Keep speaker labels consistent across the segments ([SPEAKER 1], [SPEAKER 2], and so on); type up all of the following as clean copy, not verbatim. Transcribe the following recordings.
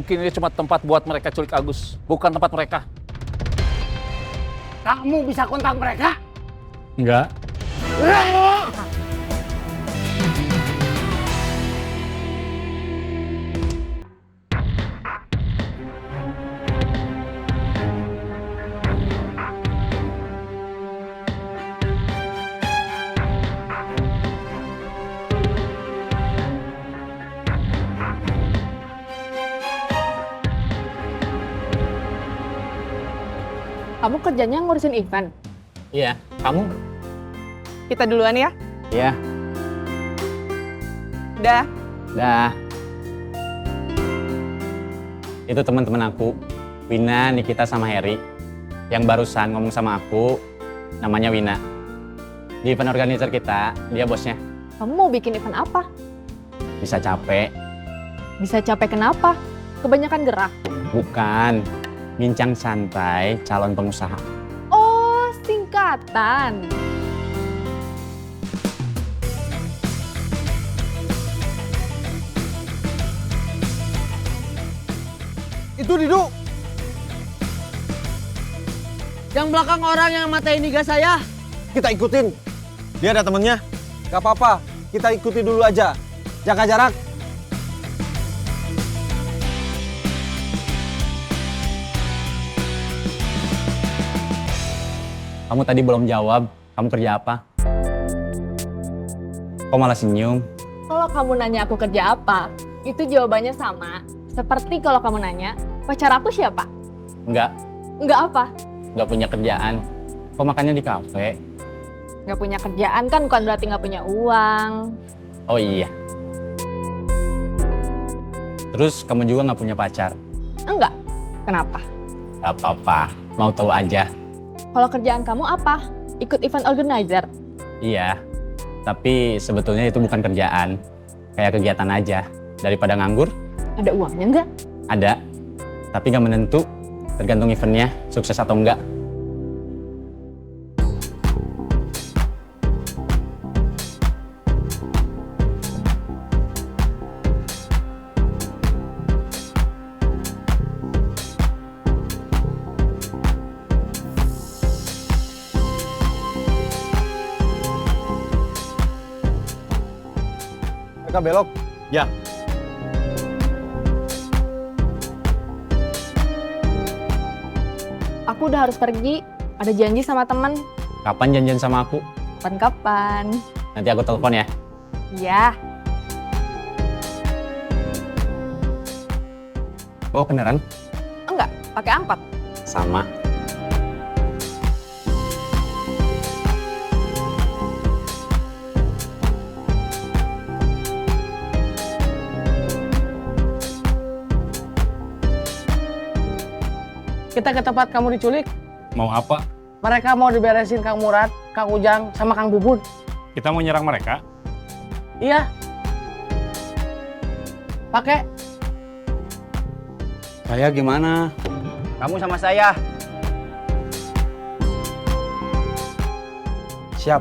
[SPEAKER 1] Mungkin ini cuma tempat buat mereka culik Agus, bukan tempat mereka.
[SPEAKER 2] Kamu bisa kontak mereka?
[SPEAKER 1] Enggak.
[SPEAKER 3] Kamu kerjanya ngurusin event?
[SPEAKER 4] Iya, kamu?
[SPEAKER 3] Kita duluan ya?
[SPEAKER 4] Iya.
[SPEAKER 3] Dah.
[SPEAKER 4] Dah. Itu teman-teman aku, Wina, Nikita, sama Heri. Yang barusan ngomong sama aku, namanya Wina. Di event organizer kita, dia bosnya.
[SPEAKER 3] Kamu mau bikin event apa?
[SPEAKER 4] Bisa capek.
[SPEAKER 3] Bisa capek kenapa? Kebanyakan gerak.
[SPEAKER 4] Bukan. Bincang santai calon pengusaha.
[SPEAKER 3] Oh, singkatan.
[SPEAKER 2] Itu Didu. Yang belakang orang yang matain niga saya.
[SPEAKER 5] Kita ikutin. Dia ada temennya. Gak apa-apa, kita ikuti dulu aja. Jaga jarak.
[SPEAKER 4] Kamu tadi belum jawab, kamu kerja apa? Kok malah senyum?
[SPEAKER 3] Kalau kamu nanya aku kerja apa, itu jawabannya sama. Seperti kalau kamu nanya, pacar aku siapa?
[SPEAKER 4] Enggak,
[SPEAKER 3] Enggak apa?
[SPEAKER 4] enggak punya kerjaan. Kok makannya di kafe?
[SPEAKER 3] Nggak punya kerjaan kan bukan berarti nggak punya uang.
[SPEAKER 4] Oh iya. Terus kamu juga nggak punya pacar?
[SPEAKER 3] Enggak. Kenapa?
[SPEAKER 4] Gak apa-apa, mau tahu aja.
[SPEAKER 3] Kalau kerjaan kamu apa? Ikut event organizer?
[SPEAKER 4] Iya, tapi sebetulnya itu bukan kerjaan. Kayak kegiatan aja. Daripada nganggur,
[SPEAKER 3] Ada uangnya enggak?
[SPEAKER 4] ada. Tapi nggak menentu, tergantung eventnya, sukses atau enggak.
[SPEAKER 5] Mereka belok.
[SPEAKER 4] Ya.
[SPEAKER 3] Aku udah harus pergi. Ada janji sama temen.
[SPEAKER 4] Kapan janjian sama aku?
[SPEAKER 3] Kapan-kapan.
[SPEAKER 4] Nanti aku telepon ya.
[SPEAKER 3] Ya.
[SPEAKER 4] Oh, beneran?
[SPEAKER 3] Enggak. Pakai angkot.
[SPEAKER 4] Sama.
[SPEAKER 2] Kita ke tempat kamu diculik.
[SPEAKER 1] Mau apa?
[SPEAKER 2] Mereka mau diberesin Kang Murad, Kang Ujang, sama Kang Bubun.
[SPEAKER 1] Kita mau nyerang mereka?
[SPEAKER 2] Iya. Pakai.
[SPEAKER 4] Saya gimana?
[SPEAKER 5] Kamu sama saya. Siap.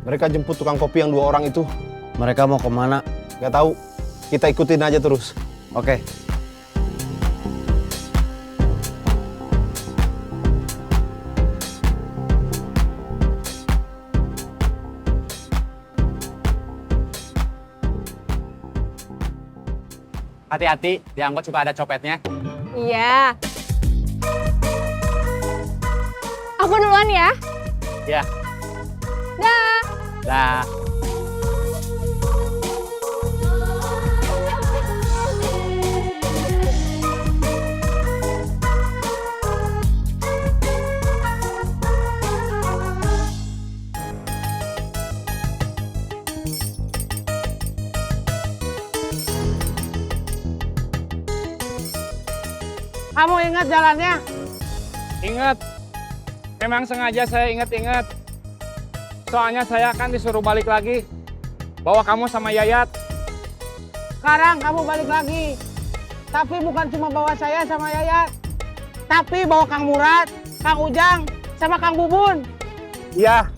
[SPEAKER 5] Mereka jemput tukang kopi yang 2 orang itu.
[SPEAKER 6] Mereka mau kemana?
[SPEAKER 5] Gak tahu. Kita ikutin aja terus.
[SPEAKER 6] Oke.
[SPEAKER 4] Hati-hati, di angkot suka ada copetnya.
[SPEAKER 3] Iya. Aku duluan ya.
[SPEAKER 4] Ya.
[SPEAKER 3] Dah.
[SPEAKER 4] Dah.
[SPEAKER 2] Kamu ingat jalannya?
[SPEAKER 1] Ingat. Memang sengaja saya ingat-ingat. Soalnya saya kan disuruh balik lagi. Bawa kamu sama Yayat.
[SPEAKER 2] Sekarang kamu balik lagi. Tapi bukan cuma bawa saya sama Yayat. Tapi bawa Kang Murad, Kang Ujang, sama Kang Bubun.
[SPEAKER 5] Iya.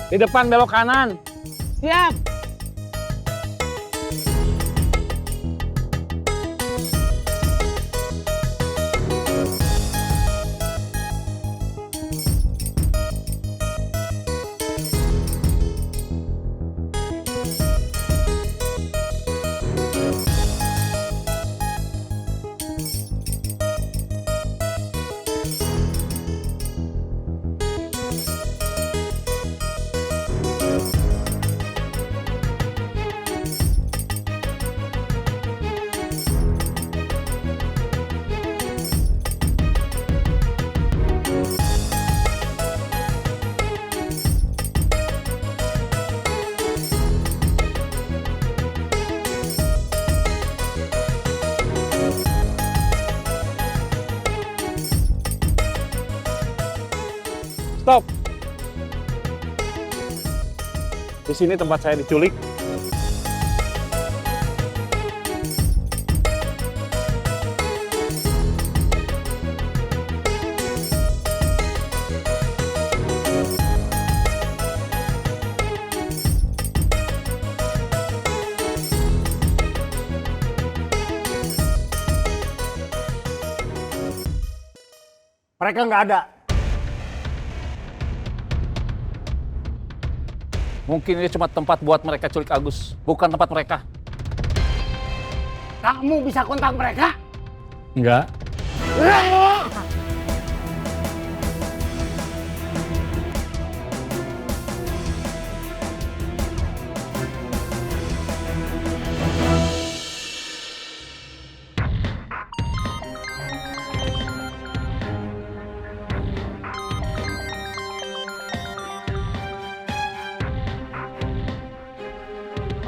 [SPEAKER 1] Di depan belok kanan.
[SPEAKER 2] Siap.
[SPEAKER 1] Stop. Di sini tempat saya diculik.
[SPEAKER 5] Mereka nggak ada.
[SPEAKER 1] Mungkin ini cuma tempat buat mereka culik Agus, bukan tempat mereka.
[SPEAKER 2] Kamu bisa kontak mereka?
[SPEAKER 1] Enggak.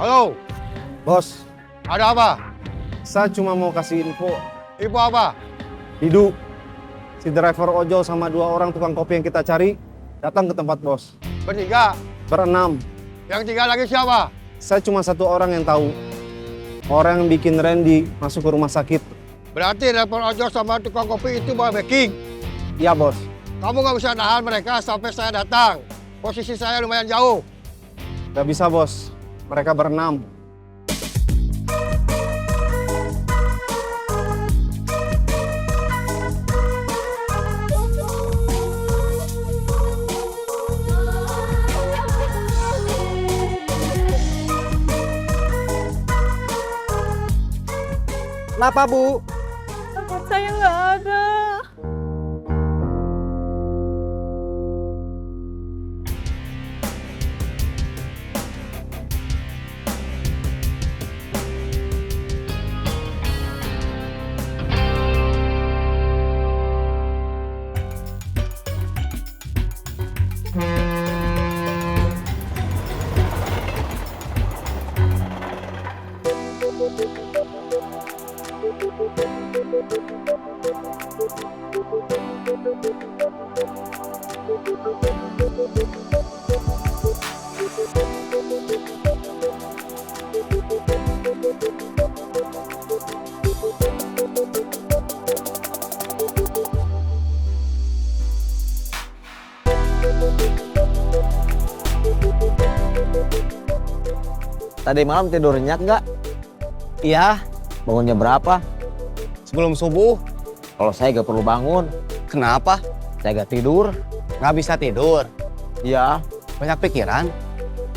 [SPEAKER 6] Halo,
[SPEAKER 5] Bos,
[SPEAKER 6] ada apa?
[SPEAKER 5] saya cuma mau kasih info.
[SPEAKER 6] Info apa?
[SPEAKER 5] Didu, si driver ojol sama 2 orang tukang kopi yang kita cari datang ke tempat bos.
[SPEAKER 6] Bertiga.
[SPEAKER 5] Berenam.
[SPEAKER 6] Yang 3 lagi siapa?
[SPEAKER 5] Saya cuma 1 orang yang tahu. Orang yang bikin Randy masuk ke rumah sakit.
[SPEAKER 6] Berarti telepon ojol sama tukang kopi itu bawa backing.
[SPEAKER 5] Iya bos.
[SPEAKER 6] Kamu nggak bisa nahan mereka sampai saya datang. Posisi saya lumayan jauh.
[SPEAKER 5] Gak bisa bos. Mereka berenam. Kenapa Bu?
[SPEAKER 3] Tempat saya nggak ada.
[SPEAKER 7] Tadi malam tidur nyenyak nggak?
[SPEAKER 5] Iya,
[SPEAKER 7] Bangunnya berapa?
[SPEAKER 5] sebelum subuh.
[SPEAKER 7] Kalau saya nggak perlu bangun,
[SPEAKER 5] Kenapa?
[SPEAKER 7] saya nggak tidur.
[SPEAKER 5] Nggak bisa tidur.
[SPEAKER 7] Ya,
[SPEAKER 5] Banyak pikiran.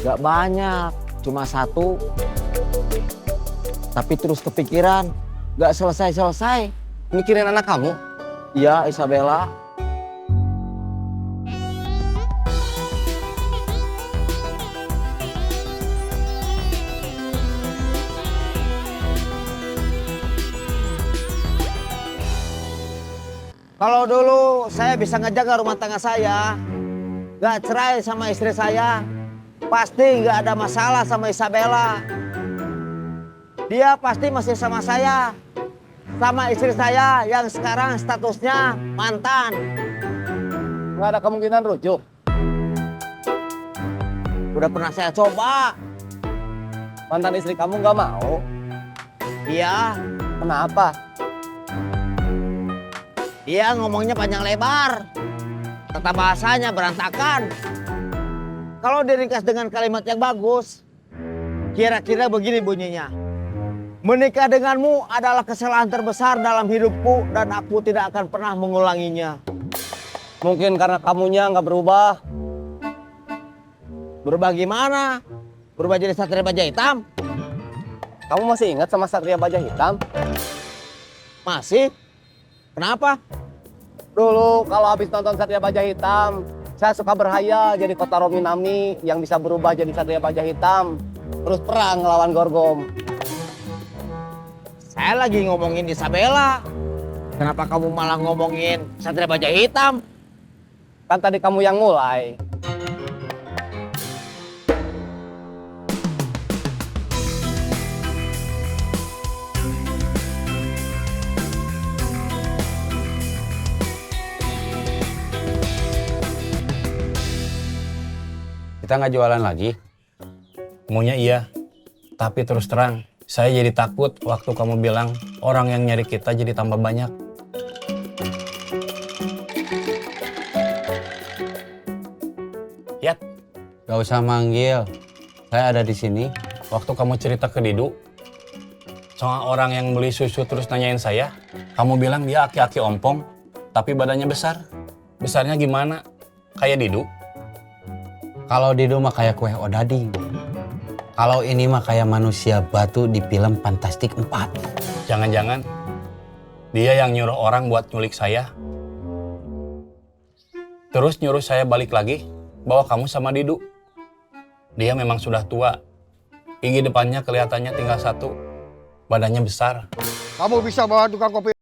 [SPEAKER 7] nggak banyak, cuma 1. Tapi terus kepikiran, nggak selesai-selesai.
[SPEAKER 5] Mikirin anak kamu.
[SPEAKER 7] Ya, Isabella. Kalau dulu saya bisa ngejaga rumah tangga saya, gak cerai sama istri saya, pasti gak ada masalah sama Isabella. Dia pasti masih sama saya, sama istri saya yang sekarang statusnya mantan.
[SPEAKER 2] Nggak ada kemungkinan rujuk.
[SPEAKER 7] Udah pernah saya coba.
[SPEAKER 2] Mantan istri kamu nggak mau?
[SPEAKER 7] Iya,
[SPEAKER 2] Kenapa?
[SPEAKER 7] dia ngomongnya panjang lebar. Tata bahasanya berantakan. Kalau diringkas dengan kalimat yang bagus, kira-kira begini bunyinya. Menikah denganmu adalah kesalahan terbesar dalam hidupku dan aku tidak akan pernah mengulanginya.
[SPEAKER 2] Mungkin karena kamunya nggak berubah.
[SPEAKER 7] Berubah gimana? Berubah jadi Satria Baja Hitam?
[SPEAKER 2] Kamu masih ingat sama Satria Baja Hitam?
[SPEAKER 7] Masih? Kenapa?
[SPEAKER 2] Dulu kalau habis nonton Satria Baja Hitam, saya suka berhayal jadi Kotaro Minami yang bisa berubah jadi Satria Baja Hitam. Terus perang ngelawan Gorgom.
[SPEAKER 7] Saya lagi ngomongin Isabella. Kenapa kamu malah ngomongin Satria Baja Hitam?
[SPEAKER 2] Kan tadi kamu yang mulai.
[SPEAKER 8] Kita nggak jualan lagi?
[SPEAKER 9] Maunya iya, tapi terus terang, saya jadi takut waktu kamu bilang orang yang nyari kita jadi tambah banyak. Yat,
[SPEAKER 8] Gak usah manggil. Saya ada di sini.
[SPEAKER 9] waktu kamu cerita ke Didu, soal orang yang beli susu terus nanyain saya, kamu bilang dia aki-aki ompong, tapi badannya besar. Besarnya gimana? Kayak Didu?
[SPEAKER 8] Kalau Dido mah kayak kue odading. Kalau ini mah kayak manusia batu di film Fantastik 4.
[SPEAKER 9] Jangan-jangan dia yang nyuruh orang buat nyulik saya. Terus nyuruh saya balik lagi, bawa kamu sama Didu. Dia memang sudah tua. Gigi depannya kelihatannya tinggal 1. Badannya besar.
[SPEAKER 6] Kamu bisa bawa tukang kopi